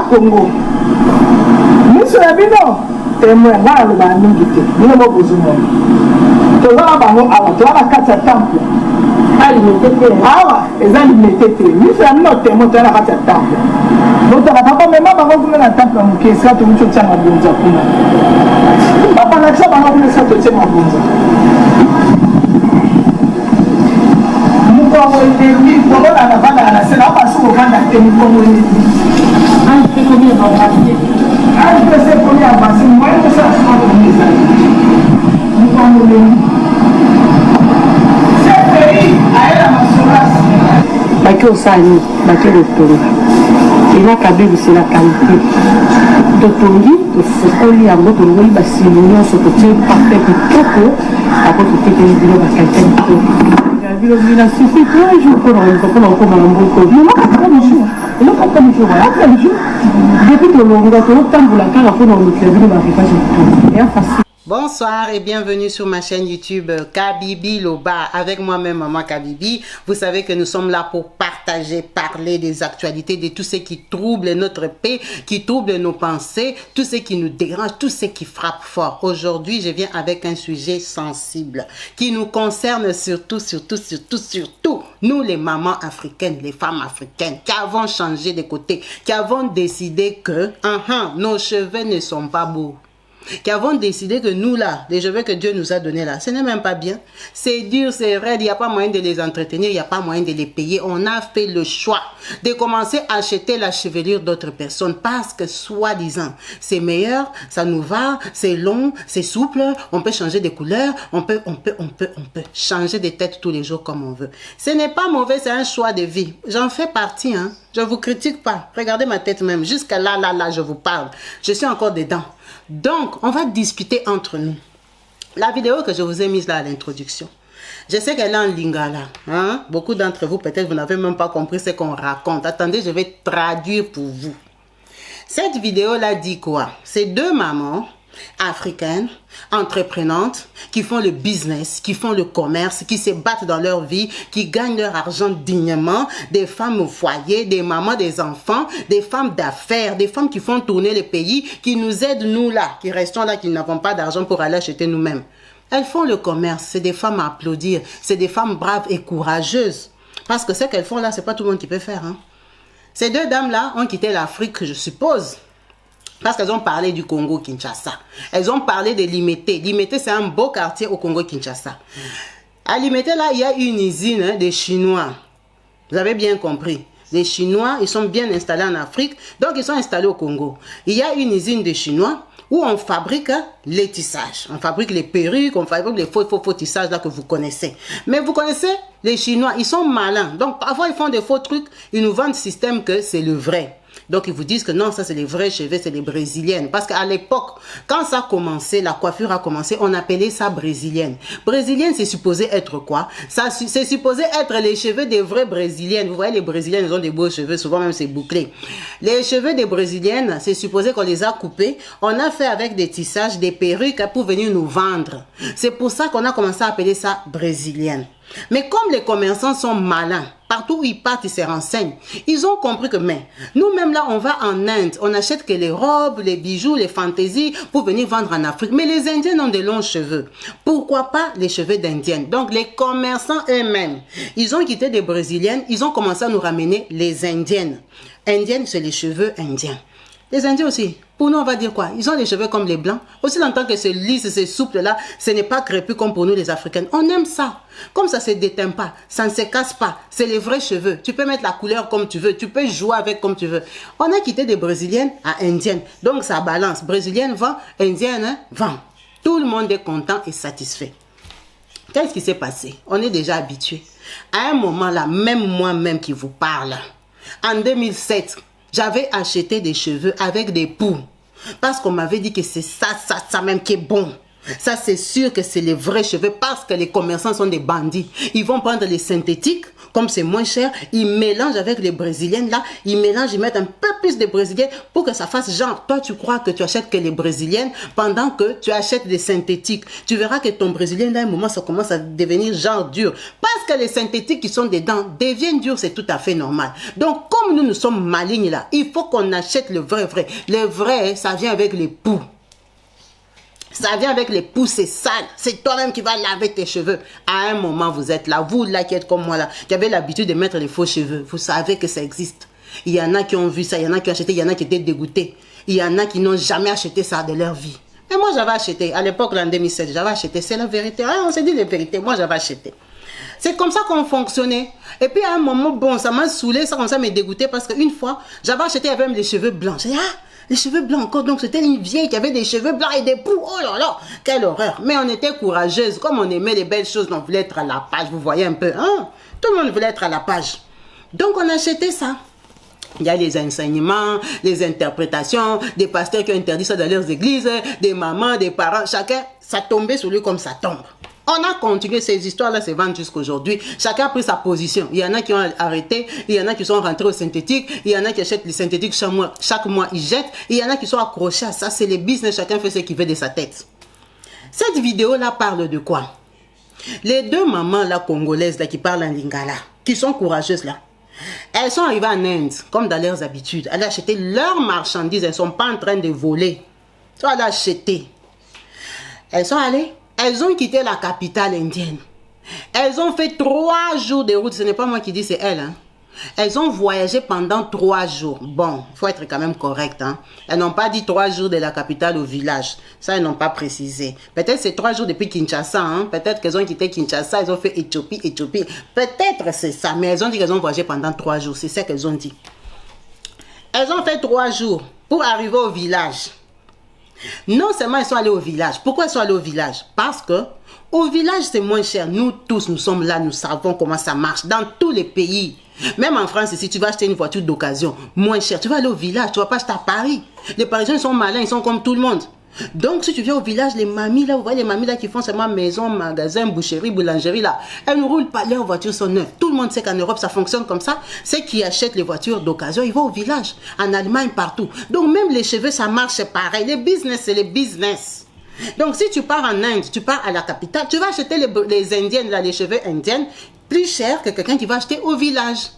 Congo. Nous sommes bien. Témoin, là, le bas nous quitter. Nous n'avons pas besoin. Tu vas la carte temple. Ah, les gens limité. Nous sommes notre témoin de la carte temple. Donc, tu vas pas même pas voir la temple qui est ça, tu me tiens à bon Japon. Papa, la ça va vous laisser te tiens à bon Japon. Nous avons été mis pour la bande, c'est là parce qu'on va la tenir comme on est. Ah, c'est combien d'avancées? Ah, c'est combien d'avancées? Moi, je sais pas comment on est. Nous avons été mis. Ce pays a la massurance. Baki osani, baki rotoro. Il a kabé c'est la qualité. Totongi, tofokoli yango tolongoli basili nyonso totie parfait kitoko après toketeli bilo bakalite kitoko. Bilo mina suffit tous les jours pour okoma na mboko. Depuis tolonga totambola kaka mpona olukila bilo barivage kitoko. Eya facile. Bonsoir et bienvenue sur ma chaîne YouTube Kabibi Loba avec moi-même Maman Kabibi. Vous savez que nous sommes là pour partager, parler des actualités, de tout ce qui trouble notre paix, qui trouble nos pensées, tout ce qui nous dérange, tout ce qui frappe fort. Aujourd'hui, je viens avec un sujet sensible qui nous concerne surtout, nous les mamans africaines, les femmes africaines qui avons changé de côté, qui avons décidé que nos cheveux ne sont pas beaux. Qui avons décidé que nous là, les cheveux que Dieu nous a donnés là, ce n'est même pas bien. C'est dur, c'est raide, il n'y a pas moyen de les entretenir, il n'y a pas moyen de les payer. On a fait le choix de commencer à acheter la chevelure d'autres personnes parce que soi-disant, c'est meilleur, ça nous va, c'est long, c'est souple, on peut changer de couleur, on peut changer de tête tous les jours comme on veut. Ce n'est pas mauvais, c'est un choix de vie. J'en fais partie, hein. Je ne vous critique pas. Regardez ma tête même. Jusqu'à là, je vous parle. Je suis encore dedans. Donc, on va discuter entre nous. La vidéo que je vous ai mise là à l'introduction, je sais qu'elle est en lingala. Hein? Beaucoup d'entre vous, peut-être, vous n'avez même pas compris ce qu'on raconte. Attendez, je vais traduire pour vous. Cette vidéo-là dit quoi? C'est deux mamans africaines, entreprenantes, qui font le business, qui font le commerce, qui se battent dans leur vie, qui gagnent leur argent dignement, des femmes au foyer, des mamans, des enfants, des femmes d'affaires, des femmes qui font tourner le pays, qui nous aident nous là, qui restons là, qui n'avons pas d'argent pour aller acheter nous-mêmes. Elles font le commerce, c'est des femmes à applaudir, c'est des femmes braves et courageuses. Parce que ce qu'elles font là, c'est pas tout le monde qui peut faire. Hein. Ces deux dames-là ont quitté l'Afrique, je suppose. Parce qu'elles ont parlé du Congo-Kinshasa. Elles ont parlé de Limete. Limete, c'est un beau quartier au Congo-Kinshasa. À Limete, là, il y a une usine des Chinois. Vous avez bien compris. Les Chinois, ils sont bien installés en Afrique. Donc, ils sont installés au Congo. Il y a une usine des Chinois où on fabrique les tissages. On fabrique les perruques, on fabrique les faux tissages là que vous connaissez. Mais vous connaissez, les Chinois, ils sont malins. Donc, parfois, ils font des faux trucs. Ils nous vendent le système que c'est le vrai. Donc, ils vous disent que non, ça, c'est les vrais cheveux, c'est les brésiliennes. Parce qu'à l'époque, quand ça a commencé, la coiffure a commencé, on appelait ça brésilienne. Brésilienne, c'est supposé être quoi? C'est supposé être les cheveux des vraies brésiliennes. Vous voyez, les brésiliennes, ils ont des beaux cheveux, souvent même c'est bouclé. Les cheveux des brésiliennes, c'est supposé qu'on les a coupés. On a fait avec des tissages, des perruques pour venir nous vendre. C'est pour ça qu'on a commencé à appeler ça brésilienne. Mais comme les commerçants sont malins, partout où ils partent, ils se renseignent. Ils ont compris que, mais, nous-mêmes là, on va en Inde, on achète que les robes, les bijoux, les fantaisies pour venir vendre en Afrique. Mais les Indiens ont de longs cheveux. Pourquoi pas les cheveux d'Indiennes? Donc, les commerçants eux-mêmes, ils ont quitté des Brésiliennes, ils ont commencé à nous ramener les Indiennes. Indiennes, c'est les cheveux indiens. Les Indiens aussi, pour nous, on va dire quoi? Ils ont les cheveux comme les Blancs. Aussi longtemps que c'est lisse, c'est souple là, ce n'est pas crépus comme pour nous les Africaines. On aime ça. Comme ça ne se déteint pas, ça ne se casse pas. C'est les vrais cheveux. Tu peux mettre la couleur comme tu veux. Tu peux jouer avec comme tu veux. On a quitté des Brésiliennes à Indiennes. Donc ça balance. Brésilienne vend, Indienne vend. Tout le monde est content et satisfait. Qu'est-ce qui s'est passé? On est déjà habitué. À un moment là, même moi-même qui vous parle, en 2007, j'avais acheté des cheveux avec des poux. Parce qu'on m'avait dit que c'est ça même qui est bon. Ça, c'est sûr que c'est les vrais cheveux parce que les commerçants sont des bandits. Ils vont prendre les synthétiques, comme c'est moins cher, ils mélangent avec les brésiliennes là, ils mélangent, ils mettent un peu plus de brésiliennes pour que ça fasse genre, toi tu crois que tu achètes que les brésiliennes pendant que tu achètes des synthétiques. Tu verras que ton brésilien, à un moment, ça commence à devenir genre dur. Parce que les synthétiques qui sont dedans deviennent durs, c'est tout à fait normal. Donc, comme nous sommes malignes là, il faut qu'on achète le vrai. Le vrai, ça vient avec les poux. Ça vient avec les poux, c'est sale. C'est toi-même qui vas laver tes cheveux. À un moment, vous êtes là. Vous, là, qui êtes comme moi, là, qui avez l'habitude de mettre les faux cheveux. Vous savez que ça existe. Il y en a qui ont vu ça, il y en a qui ont acheté, il y en a qui étaient dégoûtés. Il y en a qui n'ont jamais acheté ça de leur vie. Mais moi, j'avais acheté. À l'époque, en 2007, j'avais acheté. C'est la vérité. Ah, on s'est dit la vérité. Moi, j'avais acheté. C'est comme ça qu'on fonctionnait. Et puis, à un moment, bon, ça m'a saoulé, ça commençait à me dégoûter parce qu'une fois, j'avais acheté avec même les cheveux blancs. J'ai dit, ah, les cheveux blancs encore. Donc, c'était une vieille qui avait des cheveux blancs et des poux. Oh là là, quelle horreur. Mais on était courageuse. Comme on aimait les belles choses, on voulait être à la page. Vous voyez un peu, hein? Tout le monde voulait être à la page. Donc, on achetait ça. Il y a les enseignements, les interprétations, des pasteurs qui ont interdit ça dans leurs églises, des mamans, des parents. Chacun, ça tombait sur lui comme ça tombe. On a continué ces histoires-là, se vendent jusqu'aujourd'hui. Chacun a pris sa position. Il y en a qui ont arrêté, il y en a qui sont rentrés au synthétique, il y en a qui achètent les synthétiques chaque mois ils jettent, et il y en a qui sont accrochés à ça. C'est les business, chacun fait ce qu'il veut de sa tête. Cette vidéo-là parle de quoi? Les deux mamans là, congolaises là, qui parlent en lingala, qui sont courageuses là, elles sont arrivées en Inde, comme dans leurs habitudes. Elles ont acheté leurs marchandises, elles ne sont pas en train de voler. Elles sont allées acheter. Elles sont allées. Elles ont quitté la capitale indienne. Elles ont fait 3 jours de route. Ce n'est pas moi qui dis, c'est elles. Hein. Elles ont voyagé pendant 3 jours. Bon, il faut être quand même correct. Hein. Elles n'ont pas dit 3 jours de la capitale au village. Ça, elles n'ont pas précisé. Peut-être c'est 3 jours depuis Kinshasa. Hein. Peut-être qu'elles ont quitté Kinshasa. Elles ont fait Éthiopie. Peut-être c'est ça. Mais elles ont dit qu'elles ont voyagé pendant 3 jours. C'est ça qu'elles ont dit. Elles ont fait 3 jours pour arriver au village. Non seulement elles sont allées au village. Pourquoi elles sont allées au village? Parce que au village, c'est moins cher. Nous tous, nous sommes là, nous savons comment ça marche. Dans tous les pays. Même en France, si tu vas acheter une voiture d'occasion, moins cher. Tu vas aller au village, tu ne vas pas acheter à Paris. Les Parisiens sont malins, ils sont comme tout le monde. Donc, si tu viens au village, les mamies là, vous voyez les mamies là qui font seulement maison, magasin, boucherie, boulangerie là, elles ne roulent pas, leurs voitures sont neuves. Tout le monde sait qu'en Europe, ça fonctionne comme ça. Ceux qui achètent les voitures d'occasion, ils vont au village, en Allemagne, partout. Donc, même les cheveux, ça marche pareil. Les business, c'est les business. Donc, si tu pars en Inde, tu pars à la capitale, tu vas acheter les Indiennes, là, les cheveux indiennes, plus cher que quelqu'un qui va acheter au village.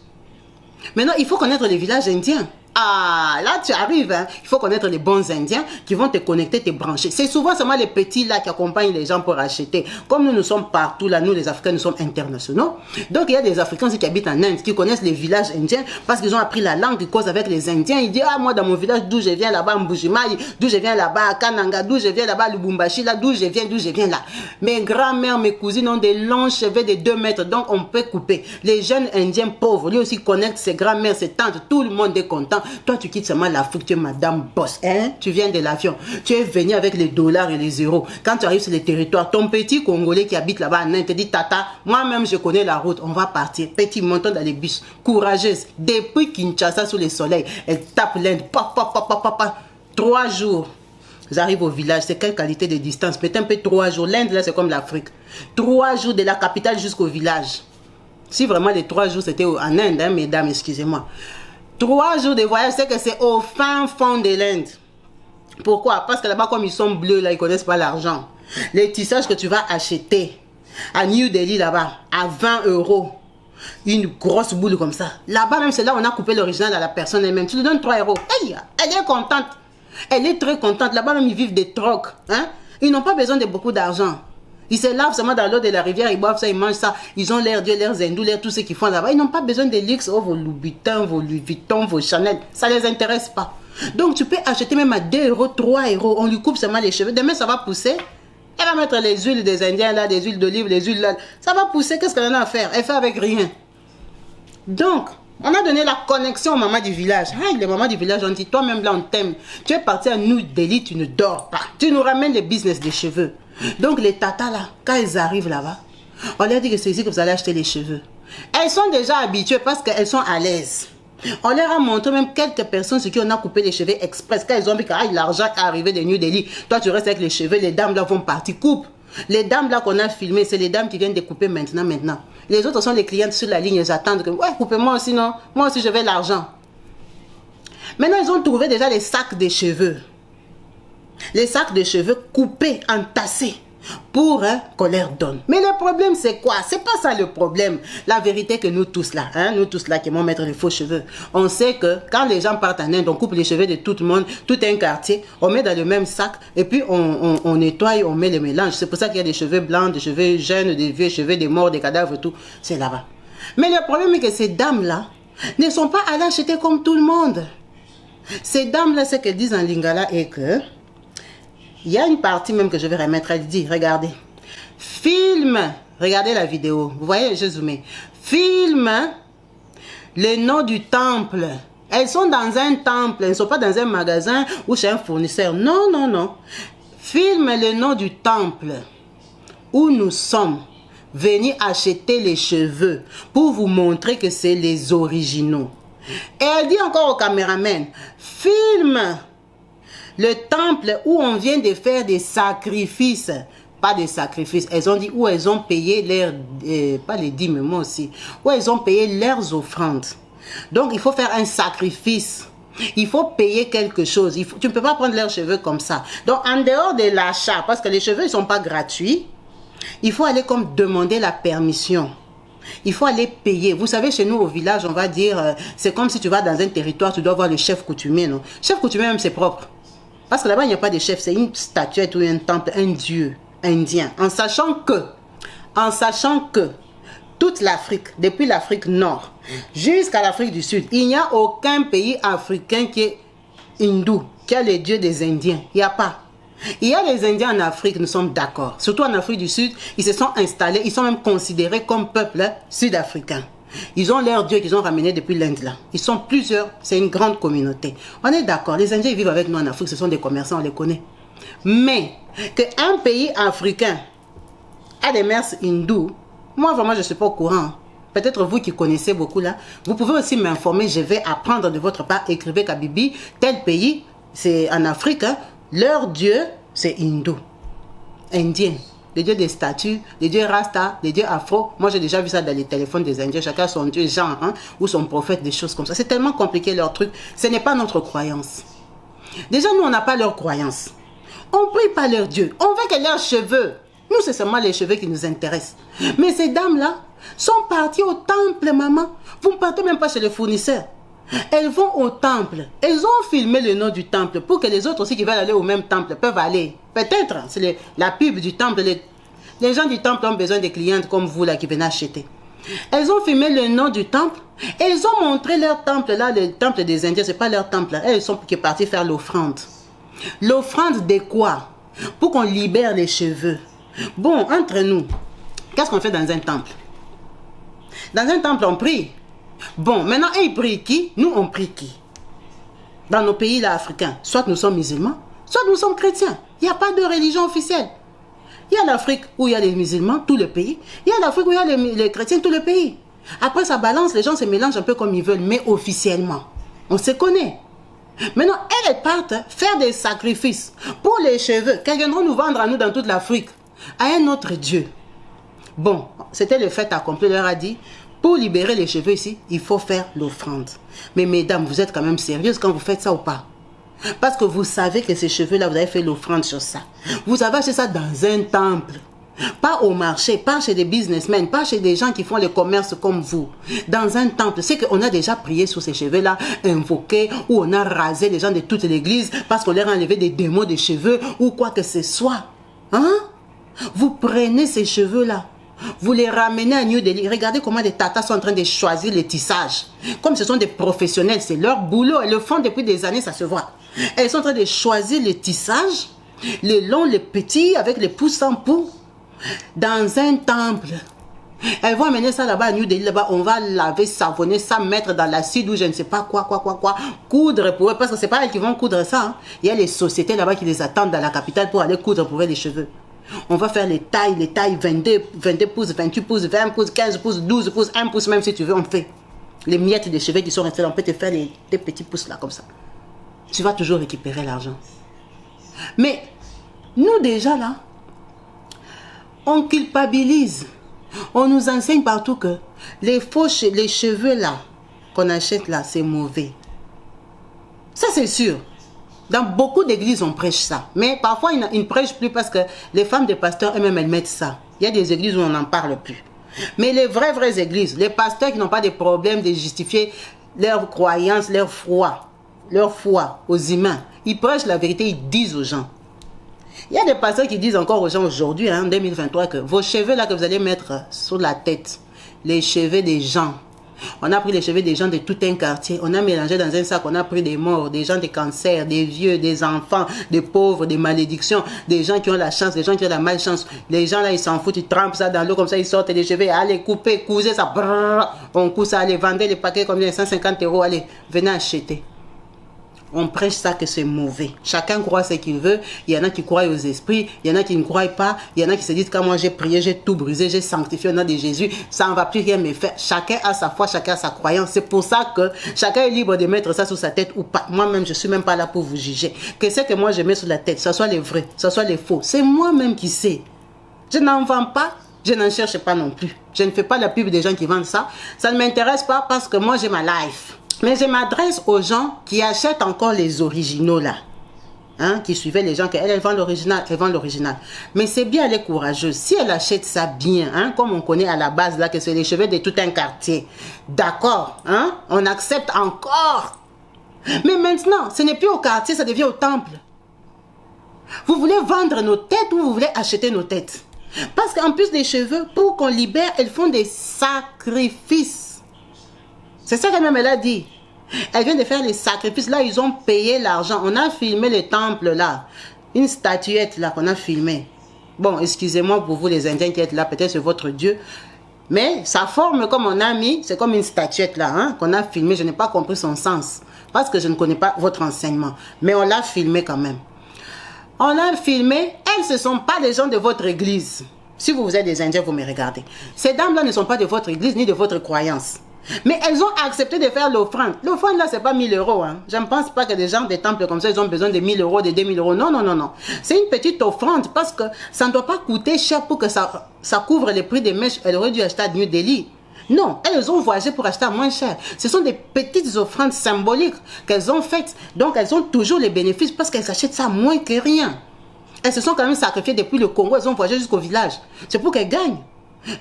Maintenant, il faut connaître les villages indiens. Ah, là tu arrives, hein. Il faut connaître les bons Indiens qui vont te connecter, te brancher. C'est souvent seulement les petits là qui accompagnent les gens pour acheter. Comme nous sommes partout là, nous les Africains, nous sommes internationaux. Donc il y a des Africains aussi qui habitent en Inde, qui connaissent les villages indiens parce qu'ils ont appris la langue, ils causent avec les Indiens. Ils disent, ah moi dans mon village d'où je viens là-bas, Mbujimayi, d'où je viens là-bas, à Kananga, d'où je viens là-bas, Lubumbashi, là, d'où je viens là. Mes grands-mères, mes cousines ont des longs cheveux de 2 mètres, donc on peut couper. Les jeunes Indiens pauvres, lui aussi connectent ses grands-mères, ses tantes, tout le monde est content. Toi tu quittes seulement l'Afrique, tu es madame boss, hein? Tu viens de l'avion, tu es venu avec les dollars et les euros. Quand tu arrives sur les territoires, ton petit Congolais qui habite là-bas en Inde te dit, tata, moi-même je connais la route, on va partir. Petit, montons dans les bus, courageuse. Depuis Kinshasa sous le soleil, elle tape l'Inde, 3 jours. J'arrive au village, c'est quelle qualité de distance? Peut-être un peu 3 jours. L'Inde là, c'est comme l'Afrique. 3 jours de la capitale jusqu'au village. Si vraiment les 3 jours c'était en Inde, hein, mesdames, excusez-moi. 3 jours de voyage, c'est que c'est au fin fond de l'Inde. Pourquoi? Parce que là-bas, comme ils sont bleus, là, ils ne connaissent pas l'argent. Les tissages que tu vas acheter à New Delhi, là-bas, à 20 €, une grosse boule comme ça. Là-bas, même, c'est là où on a coupé l'original à la personne elle-même. Tu lui donnes 3 €. Hey, elle est contente. Elle est très contente. Là-bas, même, ils vivent des trocs. Hein? Ils n'ont pas besoin de beaucoup d'argent. Ils se lavent seulement dans l'eau de la rivière, ils boivent ça, ils mangent ça. Ils ont l'air Dieu, leurs hindous, tout ce qu'ils font là-bas. Ils n'ont pas besoin de luxe. Oh, vos Louis Vuitton, vos Chanel. Ça ne les intéresse pas. Donc, tu peux acheter même à 2 €, 3 €. On lui coupe seulement les cheveux. Demain, ça va pousser. Elle va mettre les huiles des Indiens là, des huiles d'olive, les huiles là. Ça va pousser. Qu'est-ce qu'elle en a à faire? Elle fait avec rien. Donc, on a donné la connexion aux mamans du village. Ah, les mamans du village ont dit, toi-même là, on t'aime. Tu es parti à New Delhi, tu ne dors pas. Tu nous ramènes les business des cheveux. Donc les tatas là, quand ils arrivent là-bas, on leur dit que c'est ici que vous allez acheter les cheveux. Elles sont déjà habituées parce qu'elles sont à l'aise. On leur a montré même quelques personnes sur qui on a coupé les cheveux express. Quand ils ont vu que l'argent est arrivé de New Delhi, toi tu restes avec les cheveux, les dames là vont partir, coupe. Les dames là qu'on a filmées, c'est les dames qui viennent découper maintenant. Les autres sont les clientes sur la ligne, ils attendent que, ouais, coupez-moi aussi, non? Moi aussi, je veux l'argent. Maintenant, ils ont trouvé déjà les sacs de cheveux. Les sacs de cheveux coupés, entassés, pour qu'on leur donne. Mais le problème, c'est quoi? C'est pas ça le problème. La vérité que nous tous là, nous tous là qui vont mettre les faux cheveux, on sait que quand les gens partent en Inde, on coupe les cheveux de tout le monde, tout un quartier, on met dans le même sac, et puis on nettoie, on met les mélanges. C'est pour ça qu'il y a des cheveux blancs, des cheveux jeunes, des vieux cheveux, des morts, des cadavres, tout. C'est là-bas. Mais le problème est que ces dames-là ne sont pas allées acheter comme tout le monde. Ces dames-là, ce qu'elles disent en lingala est que il y a une partie même que je vais remettre, elle dit, regardez, filme, regardez la vidéo, vous voyez, je zoome, filme le nom du temple. Elles sont dans un temple, elles ne sont pas dans un magasin ou chez un fournisseur, non, non, non. Filme le nom du temple où nous sommes venus acheter les cheveux pour vous montrer que c'est les originaux. Et elle dit encore au caméraman, filme le temple où on vient de faire des sacrifices. Pas des sacrifices. Elles ont dit où elles ont payé leurs... pas les dîmes, mais moi aussi. Où elles ont payé leurs offrandes. Donc, il faut faire un sacrifice. Il faut payer quelque chose. Tu ne peux pas prendre leurs cheveux comme ça. Donc, en dehors de l'achat, parce que les cheveux ne sont pas gratuits, il faut aller comme demander la permission. Il faut aller payer. Vous savez, chez nous, au village, on va dire... c'est comme si tu vas dans un territoire, tu dois voir le chef coutumier, non? Chef coutumier, même, c'est propre. Parce que là-bas, il n'y a pas de chef, c'est une statuette ou un temple, un dieu indien. En sachant que toute l'Afrique, depuis l'Afrique Nord jusqu'à l'Afrique du Sud, il n'y a aucun pays africain qui est hindou, qui a les dieux des Indiens. Il n'y a pas. Il y a les Indiens en Afrique, nous sommes d'accord. Surtout en Afrique du Sud, ils se sont installés, ils sont même considérés comme peuple sud-africain. Ils ont leurs dieux qu'ils ont ramenés depuis l'Inde là. Ils sont plusieurs, c'est une grande communauté. On est d'accord, les Indiens ils vivent avec nous en Afrique, ce sont des commerçants, on les connaît. Mais qu'un pays africain a des mœurs hindoues, moi vraiment je ne suis pas au courant. Peut-être vous qui connaissez beaucoup là, vous pouvez aussi m'informer, je vais apprendre de votre part, écrivez Kabibi, tel pays, c'est en Afrique, leur dieu c'est hindou, indien. Les dieux des statues, les dieux Rasta, les dieux Afro. Moi, j'ai déjà vu ça dans les téléphones des Indiens. Chacun son dieu, genre, ou son prophète, des choses comme ça. C'est tellement compliqué leur truc. Ce n'est pas notre croyance. Déjà, nous, on n'a pas leur croyance. On ne prie pas leur dieu. On veut que leurs cheveux. Nous, c'est seulement les cheveux qui nous intéressent. Mais ces dames-là sont parties au temple, maman. Vous ne partez même pas chez le fournisseur. Elles vont au temple. Elles ont filmé le nom du temple pour que les autres aussi qui veulent aller au même temple peuvent aller. Peut-être, c'est la pub du temple. Les gens du temple ont besoin des clientes comme vous là qui venez acheter. Elles ont filmé le nom du temple. Elles ont montré leur temple là, le temple des Indiens. C'est pas leur temple. Elles sont parties faire l'offrande. L'offrande de quoi? Pour qu'on libère les cheveux. Bon, entre nous, qu'est-ce qu'on fait dans un temple? Dans un temple, on prie. Bon, maintenant, ils prient qui? Nous, on prie qui? Dans nos pays là, africains, soit nous sommes musulmans, soit nous sommes chrétiens. Il n'y a pas de religion officielle. Il y a l'Afrique où il y a les musulmans, tout le pays. Il y a l'Afrique où il y a les chrétiens, tout le pays. Après, ça balance, les gens se mélangent un peu comme ils veulent, mais officiellement, on se connaît. Maintenant, elles partent faire des sacrifices pour les cheveux qu'elles viendront nous vendre à nous dans toute l'Afrique, à un autre Dieu. Bon, c'était le fait accompli, leur a dit, pour libérer les cheveux ici, il faut faire l'offrande. Mais mesdames, vous êtes quand même sérieuses quand vous faites ça ou pas? Parce que vous savez que ces cheveux-là, vous avez fait l'offrande sur ça. Vous avez acheté ça dans un temple. Pas au marché, pas chez des businessmen, pas chez des gens qui font le commerce comme vous. Dans un temple, c'est qu'on a déjà prié sur ces cheveux-là, invoqué, ou on a rasé les gens de toute l'église parce qu'on leur a enlevé des démons de cheveux ou quoi que ce soit. Hein? Vous prenez ces cheveux-là, vous les ramenez à New Delhi. Regardez comment les tatas sont en train de choisir les tissages. Comme ce sont des professionnels, c'est leur boulot. Elles le font depuis des années, ça se voit. Elles sont en train de choisir les tissages, les longs, les petits, avec les pouces sans pouls, dans un temple. Elles vont amener ça là-bas à New Delhi. Là-bas, on va laver, savonner ça, mettre dans l'acide ou je ne sais pas quoi, coudre pour eux. Parce que ce n'est pas elles qui vont coudre ça. Hein. Il y a les sociétés là-bas qui les attendent dans la capitale pour aller coudre pour eux les cheveux. On va faire les tailles 22 pouces, 28 pouces, 20 pouces, 15 pouces, 12 pouces, 1 pouce même si tu veux, on fait. Les miettes des cheveux qui sont restés là, on peut te faire des petits pouces là comme ça. Tu vas toujours récupérer l'argent. Mais nous déjà là, on culpabilise On nous enseigne partout que les cheveux là, qu'on achète là, c'est mauvais. Ça, c'est sûr. Dans beaucoup d'églises, on prêche ça. Mais parfois, ils ne prêchent plus parce que les femmes des pasteurs elles-mêmes, elles mettent ça. Il y a des églises où on n'en parle plus. Mais les vraies églises, les pasteurs qui n'ont pas de problème de justifier leur croyance, leur foi aux humains, ils prêchent la vérité, ils disent aux gens. Il y a des pasteurs qui disent encore aux gens aujourd'hui, en 2023, que vos cheveux là que vous allez mettre sur la tête, les cheveux des gens, on a pris les cheveux des gens de tout un quartier, on a mélangé dans un sac, on a pris des morts, des gens de cancer, des vieux, des enfants, des pauvres, des malédictions, des gens qui ont la chance, des gens qui ont la malchance. Les gens là, ils s'en foutent, ils trempent ça dans l'eau comme ça, ils sortent les cheveux, allez couper, couser ça, brrr, on coupe ça, allez vendre les paquets comme 150 €, allez, venez acheter. On prêche ça que c'est mauvais. Chacun croit ce qu'il veut. Il y en a qui croient aux esprits. Il y en a qui ne croient pas. Il y en a qui se disent que moi j'ai prié, j'ai tout brisé, j'ai sanctifié au nom de Jésus. Ça ne va plus rien me faire. Chacun a sa foi, chacun a sa croyance. C'est pour ça que chacun est libre de mettre ça sur sa tête ou pas. Moi-même, je ne suis même pas là pour vous juger. Que c'est que moi je mets sur la tête, ce soit les vrais, ce soit les faux. C'est moi-même qui sais. Je n'en vends pas. Je n'en cherche pas non plus. Je ne fais pas la pub des gens qui vendent ça. Ça ne m'intéresse pas parce que moi j'ai ma life. Mais je m'adresse aux gens qui achètent encore les originaux là. Hein, qui suivaient les gens, qu'elle vend l'original, elle vend l'original. Mais c'est bien, elle est courageuse. Si elle achète ça bien, hein, comme on connaît à la base là, que c'est les cheveux de tout un quartier. D'accord, hein, on accepte encore. Mais maintenant, ce n'est plus au quartier, ça devient au temple. Vous voulez vendre nos têtes ou vous voulez acheter nos têtes? Parce qu'en plus des cheveux, pour qu'on libère, elles font des sacrifices. C'est ça qu'elle-même elle a dit. Elle vient de faire les sacrifices. Là, ils ont payé l'argent. On a filmé le temple là. Une statuette là qu'on a filmée. Bon, excusez-moi pour vous les Indiens qui êtes là. Peut-être c'est votre Dieu. Mais sa forme comme on a mis, c'est comme une statuette là, hein, qu'on a filmée. Je n'ai pas compris son sens. Parce que je ne connais pas votre enseignement. Mais on l'a filmé quand même. On a filmé. Elles, ce ne sont pas les gens de votre église. Si vous êtes des Indiens, vous me regardez. Ces dames-là ne sont pas de votre église ni de votre croyance. Mais elles ont accepté de faire l'offrande. L'offrande là, c'est pas 1000 €. Hein. Je ne pense pas que des gens des temples comme ça, ils ont besoin de 1000 €, de 2000 €. Non, non, non, non. C'est une petite offrande parce que ça ne doit pas coûter cher pour que ça couvre les prix des mèches. Elles auraient dû acheter à New Delhi. Non, elles ont voyagé pour acheter à moins cher. Ce sont des petites offrandes symboliques qu'elles ont faites. Donc, elles ont toujours les bénéfices parce qu'elles achètent ça moins que rien. Elles se sont quand même sacrifiées depuis le Congo. Elles ont voyagé jusqu'au village. C'est pour qu'elles gagnent.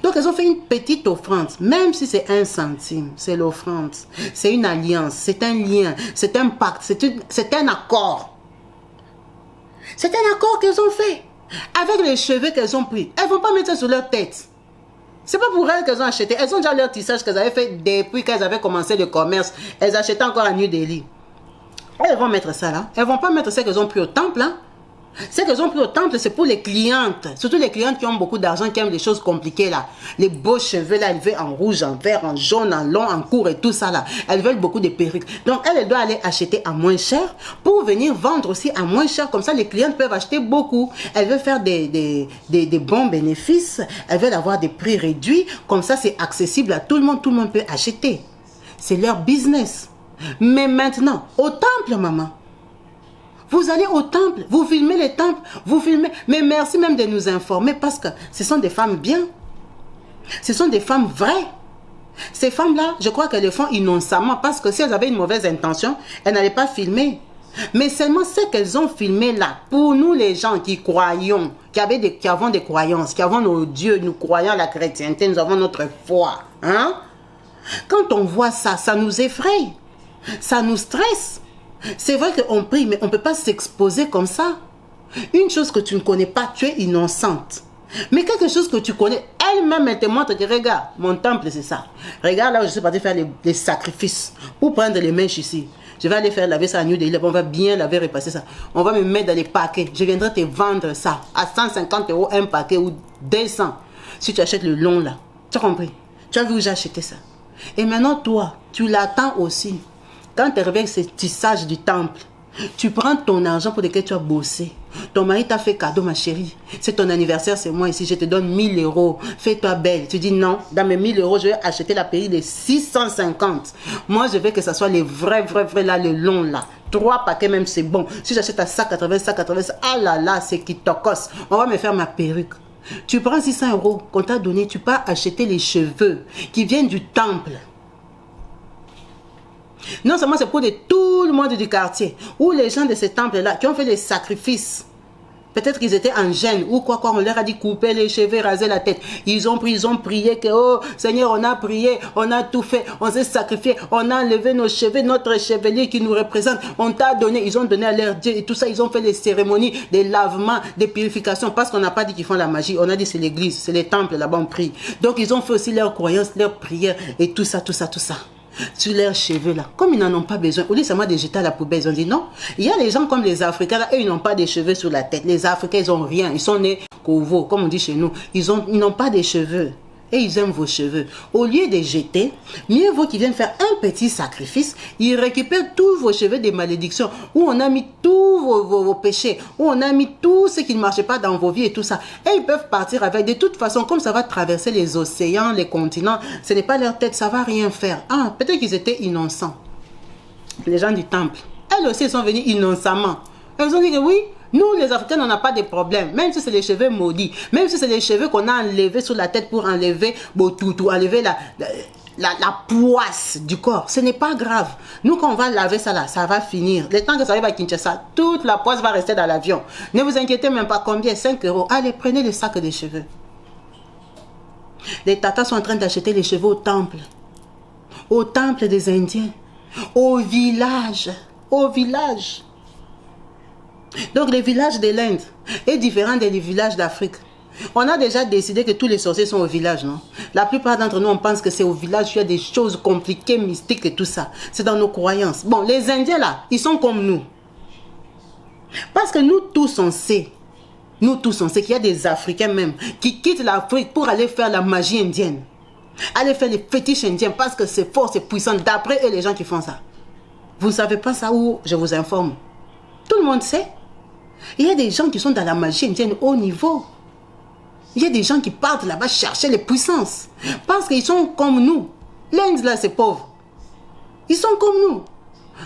Donc, elles ont fait une petite offrande, même si c'est 1 centime, c'est l'offrande. C'est une alliance, c'est un lien, c'est un pacte, c'est un accord. C'est un accord qu'elles ont fait avec les cheveux qu'elles ont pris. Elles ne vont pas mettre ça sur leur tête. C'est pas pour elles qu'elles ont acheté. Elles ont déjà leur tissage qu'elles avaient fait depuis qu'elles avaient commencé le commerce. Elles achetaient encore à New Delhi. Elles vont mettre ça là. Elles ne vont pas mettre ça qu'elles ont pris au temple là. Ce qu'elles ont pris au temple, c'est pour les clientes. Surtout les clientes qui ont beaucoup d'argent, qui aiment les choses compliquées là. Les beaux cheveux là, elles veulent en rouge, en vert, en jaune, en long, en court et tout ça là. Elles veulent beaucoup de perruques. Donc elles doivent aller acheter à moins cher pour venir vendre aussi à moins cher. Comme ça, les clientes peuvent acheter beaucoup. Elles veulent faire des bons bénéfices. Elles veulent avoir des prix réduits. Comme ça, c'est accessible à tout le monde. Tout le monde peut acheter. C'est leur business. Mais maintenant, au temple, maman. Vous allez au temple, vous filmez les temples, vous filmez. Mais merci même de nous informer parce que ce sont des femmes bien. Ce sont des femmes vraies. Ces femmes-là, je crois qu'elles le font innocemment parce que si elles avaient une mauvaise intention, elles n'allaient pas filmer. Mais seulement ce qu'elles ont filmé là, pour nous les gens qui croyons, qui avons des croyances, qui avons nos dieux, nous croyons à la chrétienté, nous avons notre foi. Hein? Quand on voit ça, ça nous effraie, ça nous stresse. C'est vrai qu'on prie, mais on ne peut pas s'exposer comme ça. Une chose que tu ne connais pas, tu es innocente. Mais quelque chose que tu connais, elle-même, elle te montre que regarde, mon temple, c'est ça. Regarde là où je suis parti faire les sacrifices pour prendre les mèches ici. Je vais aller faire laver ça à New Delhi, on va bien laver, repasser ça. On va me mettre dans les paquets. Je viendrai te vendre ça à 150 € un paquet ou 200. Si tu achètes le long là, tu as compris? Tu as vu où j'ai acheté ça? Et maintenant, toi, tu l'attends aussi. Quand tu reviens avec ce tissage du temple, tu prends ton argent pour lequel tu as bossé. Ton mari t'a fait cadeau, ma chérie. C'est ton anniversaire, c'est moi ici. Je te donne 1000 €. Fais-toi belle. Tu dis non, dans mes 1000 €, je vais acheter la péri de 650. Moi, je veux que ce soit les vrais là, le long là. 3 paquets même, c'est bon. Si j'achète à 180, 180, ah là là, c'est qui tocos. On va me faire ma perruque. Tu prends 600 € qu'on t'a donné, tu pars acheter les cheveux qui viennent du temple. Non seulement c'est pour tout le monde du quartier, ou les gens de ces temples-là qui ont fait des sacrifices. Peut-être qu'ils étaient en gêne ou quoi, on leur a dit couper les cheveux, raser la tête. Ils ont prié que, oh Seigneur, on a prié, on a tout fait, on s'est sacrifié, on a enlevé nos cheveux, notre chevalier qui nous représente, on t'a donné, ils ont donné à leur Dieu et tout ça, ils ont fait les cérémonies, des lavements, des purifications, parce qu'on n'a pas dit qu'ils font la magie, on a dit c'est l'église, c'est les temples, là-bas on prie. Donc ils ont fait aussi leurs croyances, leurs prières et tout ça. Sur leurs cheveux là, comme ils n'en ont pas besoin, au lieu seulement de jeter à la poubelle, ils ont dit non. Il y a des gens comme les Africains là, eux ils n'ont pas de cheveux sur la tête. Les Africains ils n'ont rien, ils sont nés Kovo, comme on dit chez nous, ils n'ont pas de cheveux. Et ils aiment vos cheveux. Au lieu de jeter, mieux vaut qu'ils viennent faire un petit sacrifice. Ils récupèrent tous vos cheveux des malédictions, où on a mis tous vos péchés, où on a mis tout ce qui ne marchait pas dans vos vies et tout ça. Et ils peuvent partir avec. De toute façon, comme ça va traverser les océans, les continents, ce n'est pas leur tête, ça va rien faire. Ah, peut-être qu'ils étaient innocents. Les gens du temple. Elles aussi sont venues innocemment. Elles ont dit que oui, nous les Africains, on n'a pas de problème. Même si c'est les cheveux maudits, même si c'est les cheveux qu'on a enlevés sur la tête pour enlever enlever la poisse du corps. Ce n'est pas grave. Nous, quand on va laver ça là, ça va finir. Le temps que ça arrive à Kinshasa, toute la poisse va rester dans l'avion. Ne vous inquiétez même pas combien, 5 €. Allez, prenez le sac de cheveux. Les tatas sont en train d'acheter les cheveux au temple. Au temple des Indiens. Au village. Au village. Donc les villages de l'Inde est différent des villages d'Afrique. On a déjà décidé que tous les sorciers sont au village, non? La plupart d'entre nous, on pense que c'est au village qu'il y a des choses compliquées, mystiques et tout ça. C'est dans nos croyances. Bon, les Indiens là, ils sont comme nous. Parce que nous tous on sait qu'il y a des Africains même qui quittent l'Afrique pour aller faire la magie indienne. Aller faire les fétiches indiens parce que c'est fort, c'est puissant. D'après eux, les gens qui font ça. Vous ne savez pas ça ou je vous informe? Tout le monde sait. Il y a des gens qui sont dans la magie indienne haut niveau. Il y a des gens qui partent là-bas chercher les puissances. Parce qu'ils sont comme nous. L'Inde là, c'est pauvre. Ils sont comme nous.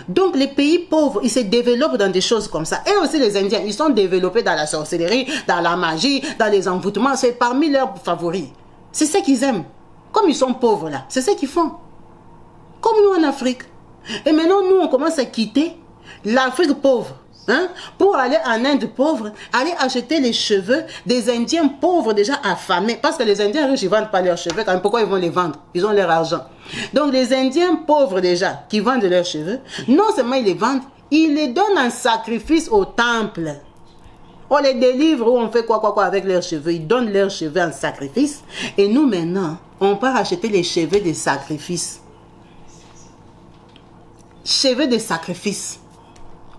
Donc les pays pauvres, ils se développent dans des choses comme ça. Et aussi les Indiens, ils sont développés dans la sorcellerie, dans la magie, dans les envoûtements. C'est parmi leurs favoris. C'est ce qu'ils aiment. Comme ils sont pauvres là, c'est ce qu'ils font. Comme nous en Afrique. Et maintenant, nous, on commence à quitter l'Afrique pauvre. Hein, pour aller en Inde pauvre, aller acheter les cheveux des Indiens pauvres déjà affamés. Parce que les Indiens riches, ils ne vendent pas leurs cheveux. Quand même, pourquoi ils vont les vendre? Ils ont leur argent. Donc les Indiens pauvres déjà, qui vendent leurs cheveux, non seulement ils les vendent, ils les donnent en sacrifice au temple. On les délivre ou on fait quoi avec leurs cheveux. Ils donnent leurs cheveux en sacrifice. Et nous maintenant, on part acheter les cheveux des sacrifices. Cheveux de sacrifice.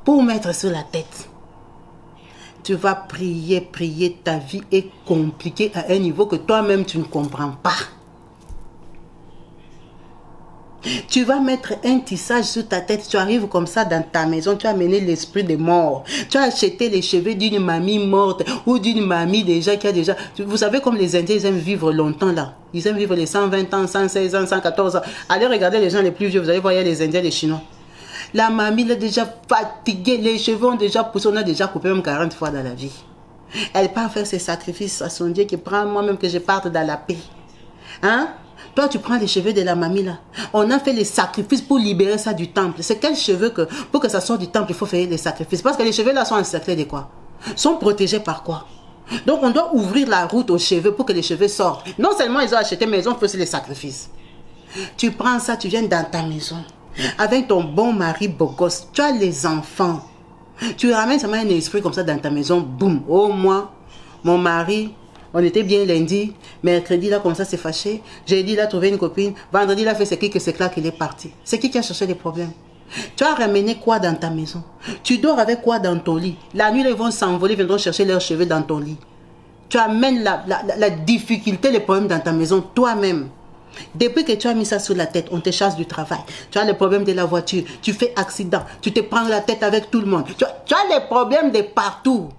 Pour mettre sur la tête. Tu vas prier, ta vie est compliquée à un niveau que toi-même tu ne comprends pas. Tu vas mettre un tissage sur ta tête, tu arrives comme ça dans ta maison, tu as amené l'esprit de mort. Tu as acheté les cheveux d'une mamie morte ou d'une mamie déjà qui a déjà... Vous savez comme les Indiens, ils aiment vivre longtemps là. Ils aiment vivre les 120 ans, 116 ans, 114 ans. Allez regarder les gens les plus vieux, vous allez voir, il y a les Indiens, les Chinois. La mamie est déjà fatiguée, les cheveux ont déjà poussé, on a déjà coupé même 40 fois dans la vie. Elle part faire ses sacrifices à son Dieu qui prend moi-même que je parte dans la paix. Hein? Toi, tu prends les cheveux de la mamie là. On a fait les sacrifices pour libérer ça du temple. C'est quels cheveux que, pour que ça sorte du temple, il faut faire les sacrifices. Parce que les cheveux là sont encerclés de quoi? Sont protégés par quoi? Donc on doit ouvrir la route aux cheveux pour que les cheveux sortent. Non seulement ils ont acheté, mais ils ont fait aussi les sacrifices. Tu prends ça, tu viens dans ta maison. Avec ton bon mari beau gosse, tu as les enfants. Tu ramènes seulement un esprit comme ça dans ta maison, boum. Oh moi, mon mari, on était bien lundi, mercredi là comme ça c'est fâché, jeudi là trouvé une copine, vendredi là fait ce qui que c'est clair qu'il est parti. C'est qui a cherché des problèmes? Tu as ramené quoi dans ta maison? Tu dors avec quoi dans ton lit? La nuit ils vont s'envoler, ils viendront chercher leurs cheveux dans ton lit. Tu amènes la difficulté, les problèmes dans ta maison toi-même. Depuis que tu as mis ça sur la tête, on te chasse du travail. Tu as les problèmes de la voiture, tu fais accident, tu te prends la tête avec tout le monde. Tu as les problèmes de partout.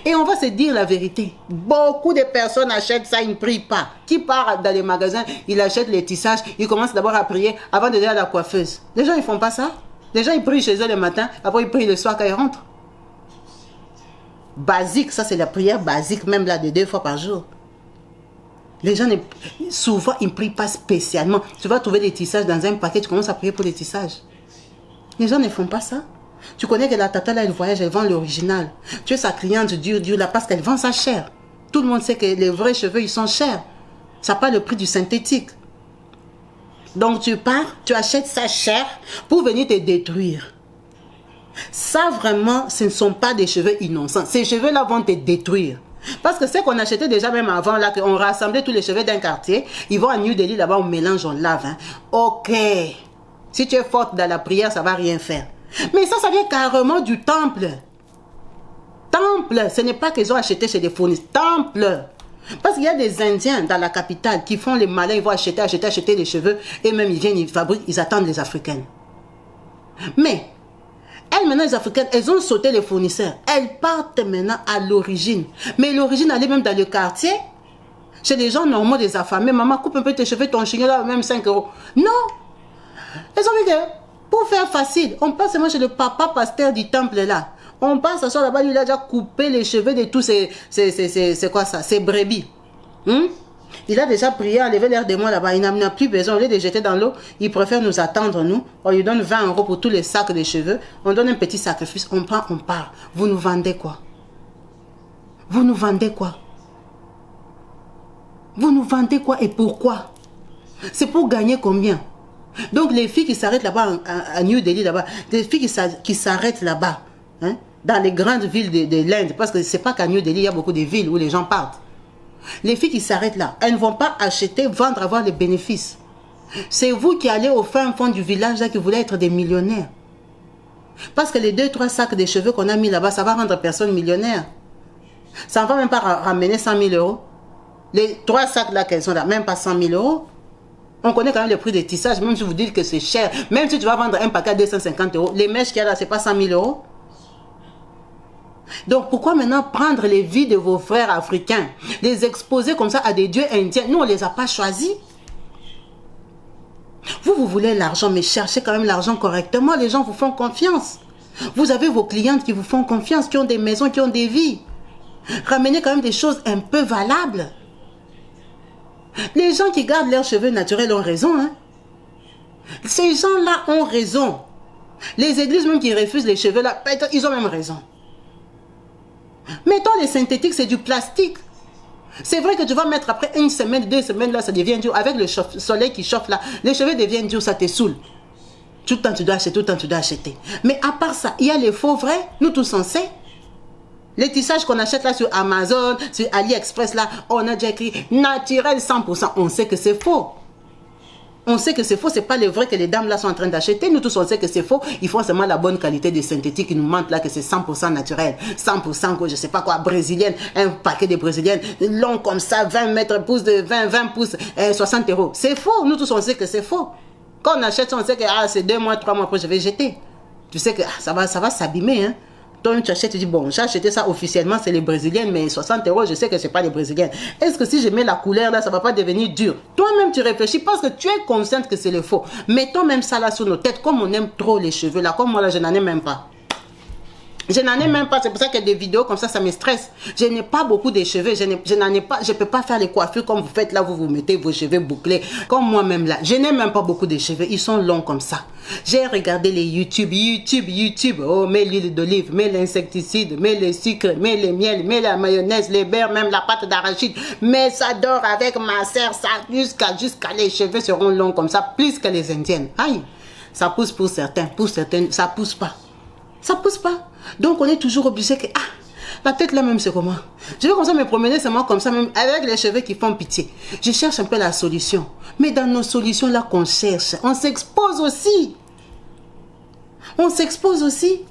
Et on va se dire la vérité. Beaucoup de personnes achètent ça, ils ne prient pas. Qui part dans les magasins, il achète les tissages, il commence d'abord à prier avant d'aller à la coiffeuse. Les gens, ils ne font pas ça. Les gens, ils prient chez eux le matin, après ils prient le soir quand ils rentrent. basique. Ça, c'est la prière basique, même là, de 2 fois par jour. Les gens, souvent, ils ne prient pas spécialement. Tu vas trouver des tissages dans un paquet, tu commences à prier pour les tissages. Les gens ne font pas ça. Tu connais que la tata, là, elle voyage, elle vend l'original. Tu es sa cliente dure là, parce qu'elle vend sa chair. Tout le monde sait que les vrais cheveux, ils sont chers. Ça n'a pas le prix du synthétique. Donc, tu pars, tu achètes sa chair pour venir te détruire. Ça, vraiment, ce ne sont pas des cheveux innocents. Ces cheveux-là vont te détruire. Parce que c'est qu'on achetait déjà même avant, là, qu'on rassemblait tous les cheveux d'un quartier. Ils vont à New Delhi, là-bas, on mélange, on lave. Hein. Ok. Si tu es forte dans la prière, ça ne va rien faire. Mais ça vient carrément du temple. Temple, ce n'est pas qu'ils ont acheté chez des fournisseurs. Temple. Parce qu'il y a des Indiens dans la capitale qui font les malins, ils vont acheter les cheveux. Et même ils viennent, ils fabriquent, ils attendent les Africaines. Mais... elles, maintenant, les Africaines, elles ont sauté les fournisseurs. Elles partent maintenant à l'origine. Mais l'origine, elle est même dans le quartier. Chez les gens normaux, des affamés. Maman, coupe un peu tes cheveux, ton chignon là, même 5 €. Non. Elles ont dit que, pour faire facile, on passe seulement chez le papa pasteur du temple là. On passe à ça là-bas, lui, il a déjà coupé les cheveux de tous c'est quoi ça? Ces brebis. Il a déjà prié, enlevé l'air de moi là-bas. Il n'a plus besoin. Au lieu de jeter dans l'eau, il préfère nous attendre, nous. On lui donne 20 € pour tous les sacs de cheveux. On donne un petit sacrifice. On prend, on part. Vous nous vendez quoi? Vous nous vendez quoi? Vous nous vendez quoi et pourquoi? C'est pour gagner combien? Donc les filles qui s'arrêtent là-bas, à New Delhi, là-bas, des filles qui s'arrêtent là-bas, hein, dans les grandes villes de l'Inde, parce que c'est pas qu'à New Delhi, il y a beaucoup de villes où les gens partent. Les filles qui s'arrêtent là, elles ne vont pas acheter, vendre, avoir les bénéfices. C'est vous qui allez au fin fond du village là qui voulez être des millionnaires. Parce que les 2-3 sacs de cheveux qu'on a mis là-bas, ça va rendre personne millionnaire. Ça ne va même pas ramener 100 000 €. Les 3 sacs là qu'elles sont là, même pas 100 000 €. On connaît quand même le prix des tissages, même si vous dites que c'est cher. Même si tu vas vendre un paquet à 250 €, les mèches qu'il y a là, ce n'est pas 100 000 €. Donc pourquoi maintenant prendre les vies de vos frères africains, les exposer comme ça à des dieux indiens? Nous, on ne les a pas choisis. Vous voulez l'argent, mais cherchez quand même l'argent correctement. Les gens vous font confiance. Vous avez vos clientes qui vous font confiance, qui ont des maisons, qui ont des vies. Ramenez quand même des choses un peu valables. Les gens qui gardent leurs cheveux naturels ont raison. Hein? Ces gens-là ont raison. Les églises même qui refusent les cheveux là, ils ont même raison. Mettons les synthétiques, c'est du plastique. C'est vrai que tu vas mettre après 1 semaine, 2 semaines, là, ça devient dur. Avec le soleil qui chauffe là, les cheveux deviennent durs, ça te saoule. Tout le temps tu dois acheter, tout le temps tu dois acheter. Mais à part ça, il y a les faux vrais, nous tous on sait. Les tissages qu'on achète là sur Amazon, sur AliExpress là, on a déjà écrit naturel 100%. On sait que c'est faux. On sait que c'est faux, c'est pas le vrai que les dames là sont en train d'acheter. Nous tous on sait que c'est faux. Ils font seulement la bonne qualité de synthétique. Ils nous mentent là que c'est 100% naturel. 100% que je sais pas quoi, brésilienne. Un paquet de brésiliennes long comme ça, 20 mètres pouces de 20 pouces, 60 €. C'est faux. Nous tous on sait que c'est faux. Quand on achète, on sait que c'est 2 mois, 3 mois après je vais jeter. Tu sais que ça va s'abîmer. Hein. Toi, tu achètes, tu dis, bon, j'ai acheté ça officiellement, c'est les brésiliennes, mais 60 €, je sais que ce n'est pas les brésiliennes. Est-ce que si je mets la couleur là, ça ne va pas devenir dur? Toi-même, tu réfléchis parce que tu es consciente que c'est le faux. Mettons même ça là sur nos têtes, comme on aime trop les cheveux là, comme moi là, je n'en ai même pas. Je n'en ai même pas, c'est pour ça que des vidéos comme ça me stresse. Je n'ai pas beaucoup de cheveux, je n'en ai pas, je peux pas faire les coiffures comme vous faites là, vous mettez vos cheveux bouclés, comme moi-même là. Je n'ai même pas beaucoup de cheveux, ils sont longs comme ça. J'ai regardé les YouTube, oh, mets l'huile d'olive, mets l'insecticide, mets le sucre, mets le miel, mets la mayonnaise, les beurre, même la pâte d'arachide. Mais ça dort avec ma sœur, ça, jusqu'à les cheveux seront longs comme ça, plus que les indiennes. Aïe, ça pousse pour certains, ça pousse pas. Ça pousse pas. Donc on est toujours obligé que la tête là même c'est comment. Je vais comme ça me promener seulement comme ça même avec les cheveux qui font pitié. Je cherche un peu la solution. Mais dans nos solutions là qu'on cherche, on s'expose aussi. On s'expose aussi.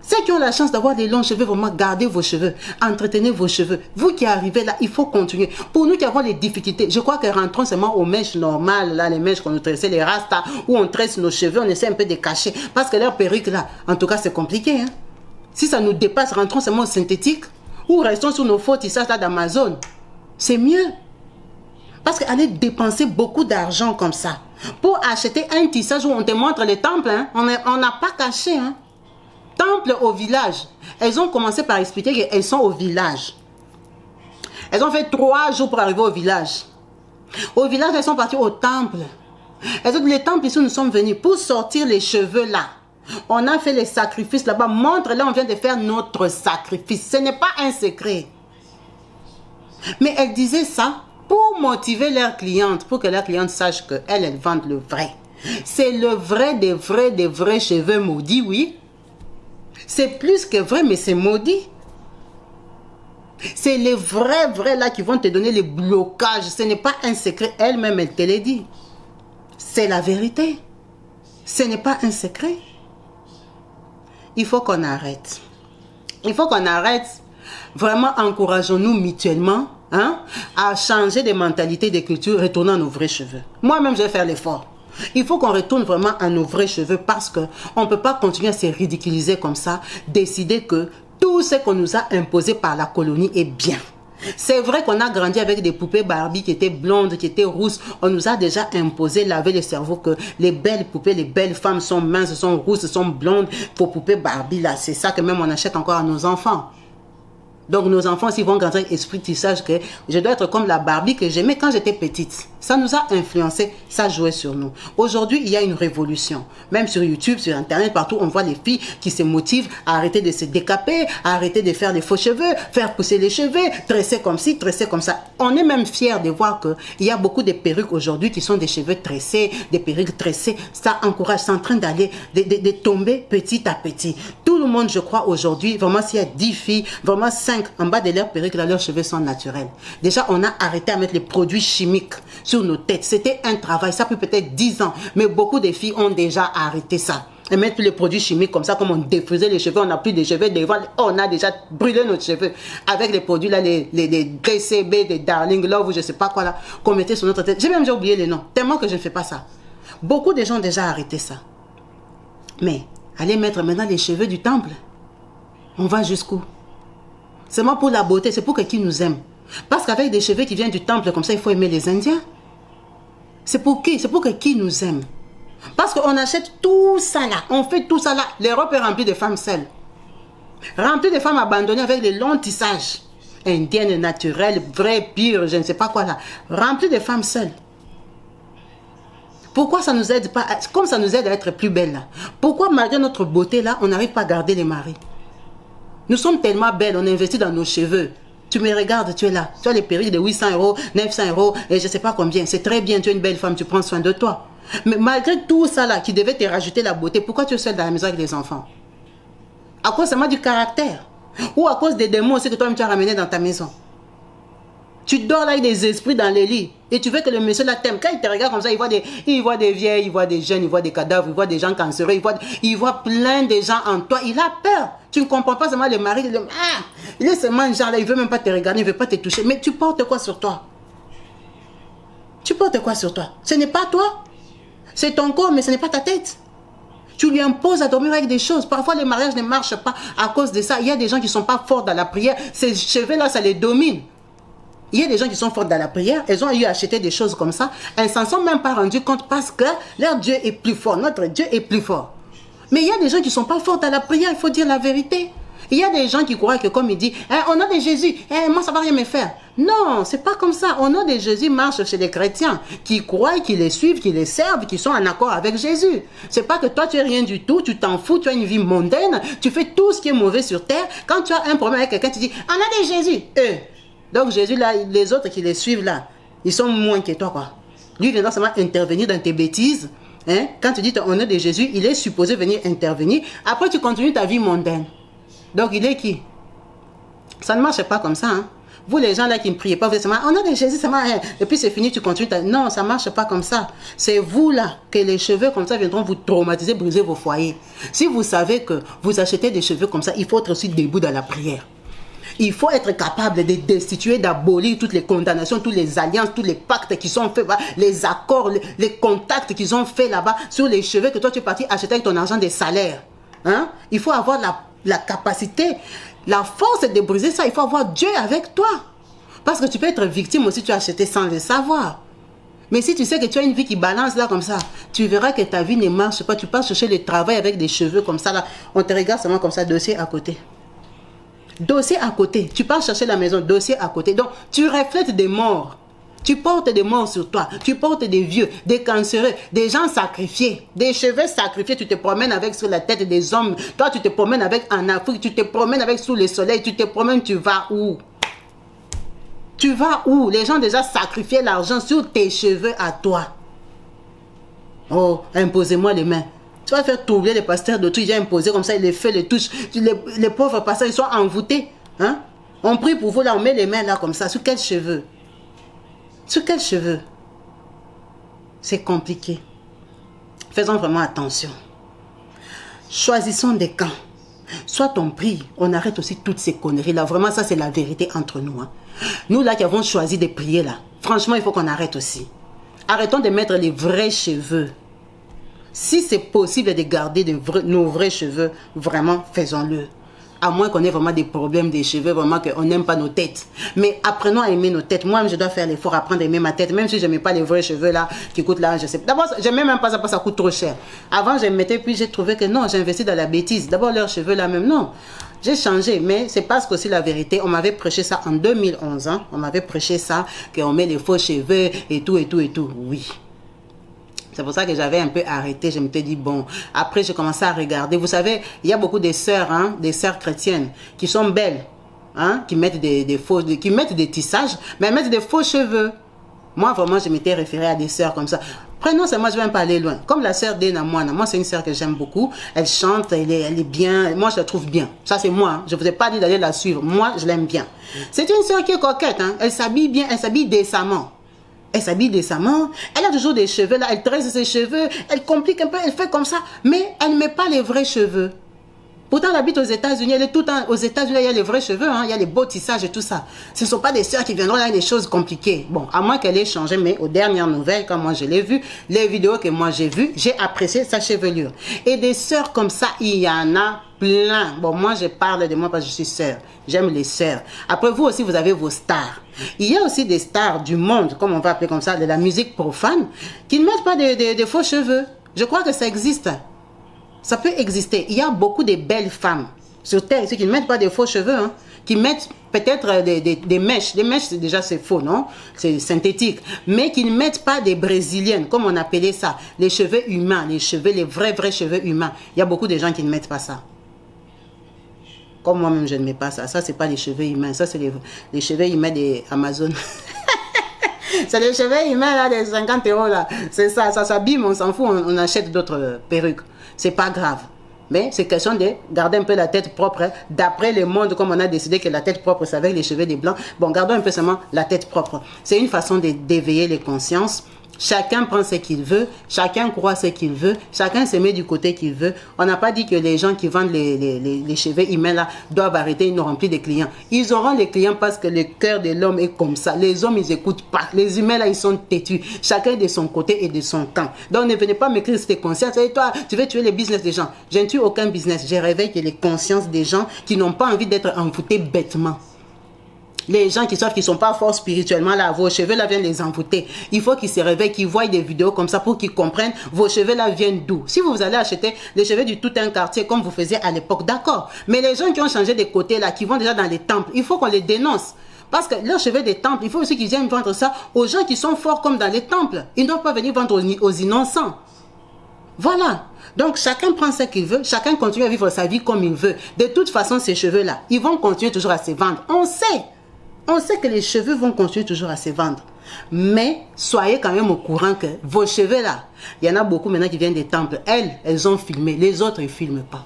Ceux qui ont la chance d'avoir des longs cheveux, vraiment gardez vos cheveux, entretenez vos cheveux. Vous qui arrivez là, il faut continuer. Pour nous qui avons les difficultés, je crois que rentrons seulement aux mèches normales, là, les mèches qu'on nous tressait, les rastas, où on tresse nos cheveux, on essaie un peu de cacher. Parce que leur perruque là, en tout cas c'est compliqué. Hein? Si ça nous dépasse, rentrons seulement au synthétique, ou restons sur nos faux tissages là d'Amazon. C'est mieux. Parce qu'aller dépenser beaucoup d'argent comme ça, pour acheter un tissage où on te montre les temples, hein? On n'a pas caché, hein? Temple au village. elles ont commencé par expliquer qu'elles sont au village. Elles ont fait 3 jours pour arriver au village. Au village, elles sont parties au temple. Elles ont dit, les temples ici, nous sommes venus pour sortir les cheveux là. On a fait les sacrifices là-bas. Montre là, on vient de faire notre sacrifice. Ce n'est pas un secret. Mais elles disaient ça pour motiver leurs clientes, pour que leurs clientes sachent qu'elles vendent le vrai. C'est le vrai des vrais cheveux maudits, oui. C'est plus que vrai, mais c'est maudit. C'est les vrais là qui vont te donner les blocages. Ce n'est pas un secret. Elle-même, elle te l'a dit. C'est la vérité. Ce n'est pas un secret. Il faut qu'on arrête. Il faut qu'on arrête. Vraiment, encourageons-nous mutuellement à changer de mentalité, de culture, retournant à nos vrais cheveux. Moi-même, je vais faire l'effort. Il faut qu'on retourne vraiment à nos vrais cheveux parce qu'on ne peut pas continuer à se ridiculiser comme ça, décider que tout ce qu'on nous a imposé par la colonie est bien. C'est vrai qu'on a grandi avec des poupées Barbie qui étaient blondes, qui étaient rousses. On nous a déjà imposé, laver le cerveau, que les belles poupées, les belles femmes sont minces, sont rousses, sont blondes. Vos poupées Barbie, là, c'est ça que même on achète encore à nos enfants. Donc nos enfants, s'ils vont grandir avec l'esprit de tissage, que je dois être comme la Barbie que j'aimais quand j'étais petite. Ça nous a influencé, ça jouait sur nous. Aujourd'hui, il y a une révolution. Même sur YouTube, sur Internet, partout, on voit les filles qui se motivent à arrêter de se décaper, à arrêter de faire des faux cheveux, faire pousser les cheveux, tresser comme ci, tresser comme ça. On est même fiers de voir qu'il y a beaucoup de perruques aujourd'hui qui sont des cheveux tressés, des perruques tressées. Ça encourage, c'est en train d'aller, de tomber petit à petit. Tout le monde, je crois, aujourd'hui, vraiment, s'il y a 10 filles, vraiment 5 en bas de leurs perruques, là, leurs cheveux sont naturels. Déjà, on a arrêté à mettre les produits chimiques sur nos têtes. C'était un travail, ça peut peut-être 10 ans, mais beaucoup de filles ont déjà arrêté ça. Et mettre les produits chimiques comme ça, comme on défaisait les cheveux, on n'a plus de cheveux devant, on a déjà brûlé nos cheveux avec les produits là, les DCB, les Darling Love, ou je sais pas quoi là, qu'on mettait sur notre tête. J'ai même oublié les noms, tellement que je ne fais pas ça. Beaucoup de gens ont déjà arrêté ça. Mais, allez mettre maintenant les cheveux du temple. On va jusqu'où? C'est moi pour la beauté, c'est pour que qui nous aime. Parce qu'avec des cheveux qui viennent du temple comme ça, il faut aimer les Indiens. C'est pour qui? C'est pour que qui nous aime. Parce qu'on achète tout ça là, on fait tout ça là. L'Europe est remplie de femmes seules. Remplie de femmes abandonnées avec les longs tissages. Indiennes, naturelles, vraies, pures, je ne sais pas quoi là. Remplie de femmes seules. Pourquoi ça nous aide pas, comme ça nous aide à être plus belles là? Pourquoi malgré notre beauté là, on n'arrive pas à garder les maris? Nous sommes tellement belles, on investit dans nos cheveux. Tu me regardes, tu es là. Tu as les perruques de 800 €, 900 € et je ne sais pas combien. C'est très bien, tu es une belle femme, tu prends soin de toi. Mais malgré tout ça là, qui devait te rajouter la beauté, pourquoi tu es seule dans la maison avec les enfants? À cause seulement du caractère? Ou à cause des démons aussi que toi-même tu as ramené dans ta maison? Tu dors là avec des esprits dans les lits et tu veux que le monsieur là t'aime. Quand il te regarde comme ça, il voit des vieilles, il voit des jeunes, il voit des cadavres, il voit des gens cancéreux, il voit plein de gens en toi. Il a peur. Tu ne comprends pas seulement le mari. Il est seulement genre là, il ne veut même pas te regarder, il ne veut pas te toucher. Mais tu portes quoi sur toi? Tu portes quoi sur toi? Ce n'est pas toi. C'est ton corps, mais ce n'est pas ta tête. Tu lui imposes à dormir avec des choses. Parfois, les mariages ne marchent pas à cause de ça. Il y a des gens qui ne sont pas forts dans la prière. Ces cheveux-là, ça les domine. Il y a des gens qui sont forts dans la prière, elles ont eu à acheter des choses comme ça, elles ne s'en sont même pas rendues compte parce que leur Dieu est plus fort, notre Dieu est plus fort. Mais il y a des gens qui ne sont pas forts dans la prière, il faut dire la vérité. Il y a des gens qui croient que comme il dit, au nom de Jésus, moi ça ne va rien me faire. Non, c'est pas comme ça. Au nom de Jésus marche chez les chrétiens qui croient, qui les suivent, qui les servent, qui sont en accord avec Jésus. C'est pas que toi tu es rien du tout, tu t'en fous, tu as une vie mondaine, tu fais tout ce qui est mauvais sur terre. Quand tu as un problème avec quelqu'un, tu dis, au nom de Jésus, Donc Jésus, là, les autres qui les suivent, là, ils sont moins que toi, quoi. Lui viendra seulement intervenir dans tes bêtises. Hein? Quand tu dis ton nom de Jésus, il est supposé venir intervenir. Après, tu continues ta vie mondaine. Donc, il est qui? Ça ne marche pas comme ça. Hein? Vous, les gens là qui ne priez pas, vous êtes seulement, au nom de Jésus, c'est marrant. Et puis c'est fini, tu continues ta... Non, ça ne marche pas comme ça. C'est vous là que les cheveux comme ça viendront vous traumatiser, briser vos foyers. Si vous savez que vous achetez des cheveux comme ça, il faut être aussi debout dans la prière. Il faut être capable de destituer, d'abolir toutes les condamnations, toutes les alliances, tous les pactes qui sont faits, les accords, les contacts qu'ils ont faits là-bas sur les cheveux que toi tu es parti acheter avec ton argent des salaires. Hein? Il faut avoir la capacité, la force de briser ça. Il faut avoir Dieu avec toi. Parce que tu peux être victime aussi, tu as acheté sans le savoir. Mais si tu sais que tu as une vie qui balance là comme ça, tu verras que ta vie ne marche pas. Tu pars chercher le travail avec des cheveux comme ça là. On te regarde seulement comme ça, dossier à côté. Dossier à côté. Tu pars chercher la maison, dossier à côté. Donc, tu reflètes des morts. Tu portes des morts sur toi. Tu portes des vieux, des cancéreux, des gens sacrifiés, des cheveux sacrifiés. Tu te promènes avec sur la tête des hommes. Toi, tu te promènes avec en Afrique. Tu te promènes avec sous le soleil. Tu te promènes, tu vas où? Tu vas où? Les gens déjà sacrifié l'argent sur tes cheveux à toi. Oh, imposez-moi les mains. Tu vas faire tourner les pasteurs de tout. Ils ont imposé comme ça. Les feux, les touches. Les pauvres pasteurs, ils sont envoûtés. Hein? On prie pour vous là. On met les mains là comme ça. Sur quels cheveux? Sur quels cheveux? C'est compliqué. Faisons vraiment attention. Choisissons des camps. Soit on prie, on arrête aussi toutes ces conneries là. Vraiment, ça c'est la vérité entre nous. Hein. Nous là qui avons choisi de prier là. Franchement, il faut qu'on arrête aussi. Arrêtons de mettre les vrais cheveux. Si c'est possible de garder nos vrais cheveux, vraiment faisons-le. À moins qu'on ait vraiment des problèmes des cheveux, vraiment qu'on n'aime pas nos têtes. Mais apprenons à aimer nos têtes. Moi, je dois faire l'effort, apprendre à aimer ma tête, même si je n'aime pas les vrais cheveux là, qui coûtent là, je sais. D'abord, je n'aime même pas ça, parce que ça coûte trop cher. Avant, je me mettais, puis j'ai trouvé que non, j'ai investi dans la bêtise. D'abord, leurs cheveux là même, non. J'ai changé, mais c'est parce que c'est la vérité. On m'avait prêché ça en 2011, hein. On m'avait prêché ça, qu'on met les faux cheveux et tout, et tout, et tout. Oui. C'est pour ça que j'avais un peu arrêté. Je me suis dit, bon, après j'ai commencé à regarder. Vous savez, il y a beaucoup de sœurs, hein, des sœurs chrétiennes, qui sont belles, hein, qui mettent qui mettent des tissages, mais elles mettent des faux cheveux. Moi, vraiment, je m'étais référée à des sœurs comme ça. Prenons, moi, je ne vais pas aller loin. Comme la sœur Dena Moana. Moi, c'est une sœur que j'aime beaucoup. Elle chante, elle est bien. Moi, je la trouve bien. Ça, c'est moi. Hein. Je ne vous ai pas dit d'aller la suivre. Moi, je l'aime bien. C'est une sœur qui est coquette. Hein. Elle s'habille bien, elle s'habille décemment. Elle s'habille décemment, elle a toujours des cheveux là, elle tresse ses cheveux, elle complique un peu, elle fait comme ça, mais elle ne met pas les vrais cheveux. Pourtant, elle habite aux États-Unis, elle est tout le temps aux États-Unis, il y a les vrais cheveux, hein, il y a les beaux tissages et tout ça. Ce ne sont pas des sœurs qui viendront là avec des choses compliquées. Bon, à moins qu'elle ait changé, mais aux dernières nouvelles, quand moi je l'ai vu, les vidéos que moi j'ai vues, j'ai apprécié sa chevelure. Et des sœurs comme ça, il y en a plein. Bon, moi je parle de moi parce que je suis sœur. J'aime les sœurs. Après, vous aussi, vous avez vos stars. Il y a aussi des stars du monde, comme on va appeler comme ça, de la musique profane, qui ne mettent pas de faux cheveux. Je crois que ça existe. Ça peut exister. Il y a beaucoup de belles femmes sur Terre ici qui ne mettent pas de faux cheveux, hein, qui mettent peut-être des mèches. Des mèches, déjà, c'est faux, non? C'est synthétique. Mais qui ne mettent pas des brésiliennes, comme on appelait ça. Les cheveux humains, les vrais cheveux humains. Il y a beaucoup de gens qui ne mettent pas ça. Comme moi-même, je ne mets pas ça. Ça, c'est pas les cheveux humains. Ça, c'est les cheveux humains des Amazon. C'est les cheveux humains, là, des 50 € là. C'est ça, ça s'abîme, on s'en fout, on achète d'autres perruques. C'est pas grave. Mais c'est question de garder un peu la tête propre. Hein. D'après le monde, comme on a décidé que la tête propre, c'est avec les cheveux des blancs. Bon, gardons un peu seulement la tête propre. C'est une façon d'éveiller les consciences. Chacun prend ce qu'il veut, chacun croit ce qu'il veut, chacun se met du côté qu'il veut. On n'a pas dit que les gens qui vendent les cheveux humains là doivent arrêter, ils n'auront plus de clients. Ils auront les clients parce que le cœur de l'homme est comme ça. Les hommes, ils n'écoutent pas. Les humains là, ils sont têtus. Chacun de son côté et de son camp. Donc ne venez pas m'écrire cette conscience. Et toi, tu veux tuer les business des gens. Je ne tue aucun business. Je réveille les consciences des gens qui n'ont pas envie d'être envoûtés bêtement. Les gens qui savent qu'ils ne sont pas forts spirituellement, là, vos cheveux là viennent les envoûter. Il faut qu'ils se réveillent, qu'ils voient des vidéos comme ça pour qu'ils comprennent vos cheveux là viennent d'où. Si vous allez acheter les cheveux du tout un quartier comme vous faisiez à l'époque, d'accord. Mais les gens qui ont changé de côté là, qui vont déjà dans les temples, il faut qu'on les dénonce. Parce que leurs cheveux des temples, il faut aussi qu'ils viennent vendre ça aux gens qui sont forts comme dans les temples. Ils ne doivent pas venir vendre aux innocents. Voilà. Donc, chacun prend ce qu'il veut, chacun continue à vivre sa vie comme il veut. De toute façon, ces cheveux-là, ils vont continuer toujours à se vendre. On sait que les cheveux vont continuer toujours à se vendre. Mais soyez quand même au courant que vos cheveux là, il y en a beaucoup maintenant qui viennent des temples. Elles ont filmé. Les autres, ils ne filment pas.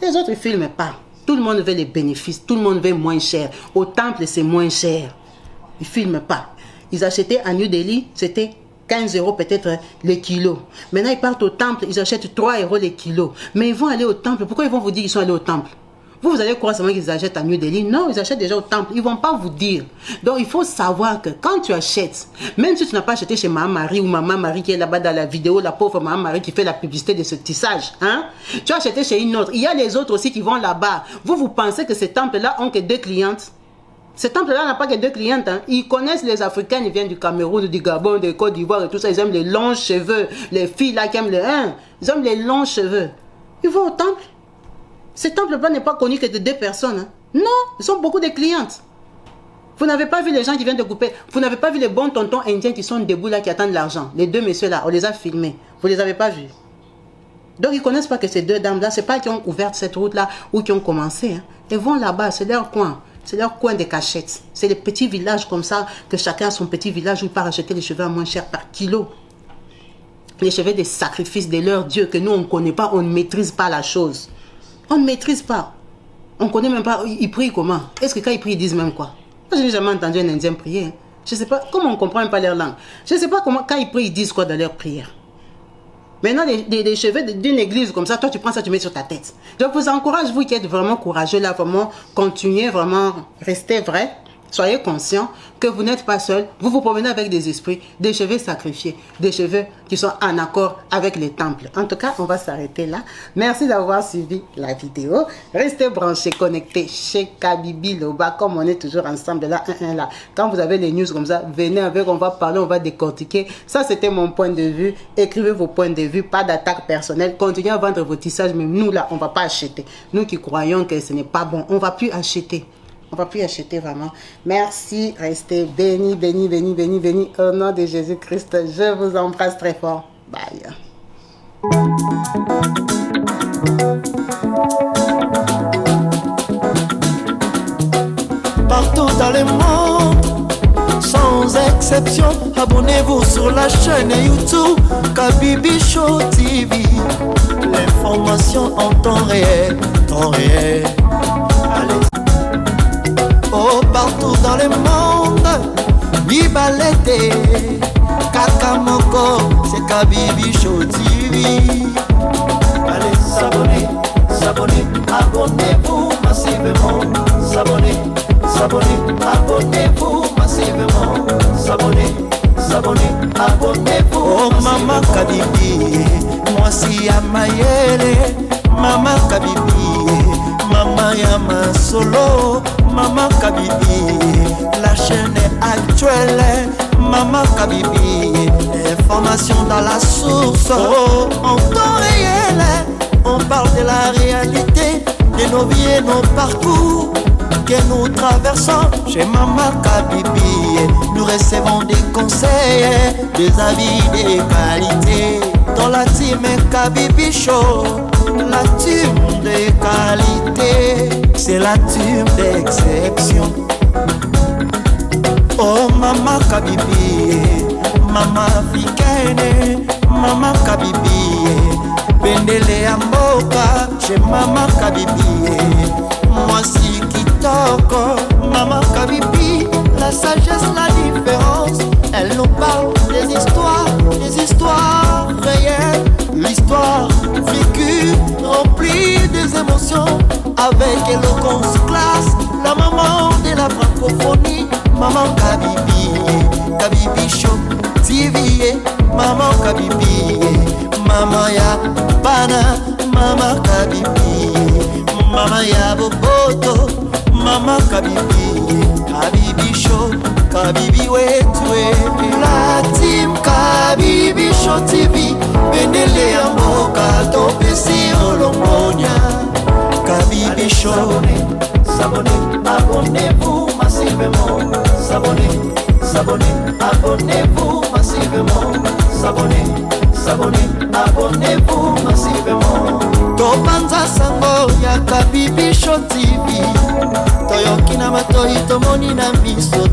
Les autres, ils ne filment pas. Tout le monde veut les bénéfices. Tout le monde veut moins cher. Au temple, c'est moins cher. Ils ne filment pas. Ils achetaient à New Delhi, c'était 15 € peut-être le kilo. Maintenant, ils partent au temple, ils achètent 3 € le kilo. Mais ils vont aller au temple. Pourquoi ils vont vous dire qu'ils sont allés au temple? Vous allez croire seulement qu'ils achètent à New Delhi. Non, ils achètent déjà au temple. Ils ne vont pas vous dire. Donc, il faut savoir que quand tu achètes, même si tu n'as pas acheté chez Maman Marie ou Maman Marie qui est là-bas dans la vidéo, la pauvre Maman Marie qui fait la publicité de ce tissage, hein, tu as acheté chez une autre. Il y a les autres aussi qui vont là-bas. Vous pensez que ces temples-là ont que 2 clientes? Ces temples-là n'ont pas que 2 clientes. Hein. Ils connaissent les Africains, ils viennent du Cameroun, du Gabon, de Côte d'Ivoire et tout ça. Ils aiment les longs cheveux. Les filles là qui aiment les... Hein, ils aiment les longs cheveux. Ils vont au temple. Ce temple-là n'est pas connu que de 2 personnes. Hein. Non, ils sont beaucoup de clientes. Vous n'avez pas vu les gens qui viennent de couper. Vous n'avez pas vu les bons tontons indiens qui sont debout là, qui attendent l'argent. Les deux messieurs là, on les a filmés. Vous ne les avez pas vus. Donc, ils ne connaissent pas que ces deux dames-là, ce n'est pas qui ont ouvert cette route-là ou qui ont commencé. Hein. Ils vont là-bas, c'est leur coin. C'est leur coin de cachette. C'est les petits villages comme ça, que chacun a son petit village où il part acheter les cheveux à moins cher par kilo. Les cheveux des sacrifices de leur Dieu que nous, on ne connaît pas, on ne maîtrise pas la chose. On ne maîtrise pas. On ne connaît même pas, ils prient comment? Est-ce que quand ils prient, ils disent même quoi? Moi, je n'ai jamais entendu un Indien prier. Hein. Je ne sais pas, comment on ne comprend même pas leur langue. Je ne sais pas comment, quand ils prient, ils disent quoi dans leur prière. Maintenant, des cheveux d'une église comme ça, toi, tu prends ça, tu mets sur ta tête. Donc, je vous encourage, vous qui êtes vraiment courageux là, vraiment, continuez, vraiment, restez vrai. Soyez conscients que vous n'êtes pas seul. Vous vous promenez avec des esprits, des cheveux sacrifiés, des cheveux qui sont en accord avec les temples. En tout cas, on va s'arrêter là. Merci d'avoir suivi la vidéo. Restez branchés, connectés chez Kabibi Loba, comme on est toujours ensemble là, là. Quand vous avez les news comme ça, venez avec, on va parler, on va décortiquer. Ça, c'était mon point de vue. Écrivez vos points de vue, pas d'attaque personnelle. Continuez à vendre vos tissages, mais nous là, on ne va pas acheter. Nous qui croyons que ce n'est pas bon, on ne va plus acheter. On ne va plus acheter vraiment. Merci. Restez bénis, bénis, bénis, bénis, bénis. Au nom de Jésus-Christ, je vous embrasse très fort. Bye. Partout dans le monde, sans exception, abonnez-vous sur la chaîne YouTube Kabibi Show TV. L'information en temps réel, temps réel. Allez. Oh, partout dans le monde, Bibalete, Kakamoko, c'est Kabibi Show TV. Allez, s'abonner, s'abonner, abonnez-vous massivement. S'abonner, s'abonner, abonnez-vous massivement. S'abonner, s'abonner, abonnez-vous. Oh, Maman Kabibi, moi si Amayele, Maman Kabibi, Maman Yama Solo. Maman Kabibi, la chaîne est actuelle. Maman Kabibi, information dans la source. Oh, en temps réel, on parle de la réalité, de nos vies et nos parcours que nous traversons. Chez Maman Kabibi, nous recevons des conseils, des avis, des qualités. Dans la team Kabibi Show, la team de qualité, c'est la team d'exception. Oh Maman Kabibi, Maman africaine, Maman Kabibi, Bendele Amboka, chez Maman Kabibi, moi si Kitoko, Maman Kabibi, la sagesse, la différence, elle nous parle des histoires réelles, l'histoire vécue, remplie des émotions, avec éloquence classe, la maman de la francophonie, Maman Kabibi, Kabibi Show TV, Maman Kabibi, Maman ya Bana, Maman Kabibi, Maman ya Boboto, Maman Kabibi, Kabibi Show, Kabibi wetwe, la team Kabibi Show TV, Benele ya Mboka, Topesi Olombonia, Kabibi Show. S'abonnez, abonnez-vous massivement. S'abonnez, s'abonnez, abonnez-vous massivement. S'abonnez, s'abonnez, abonnez-vous massivement. Topanza sango ya Kabibi Show TV. Toyoki na matoi tomoni na miso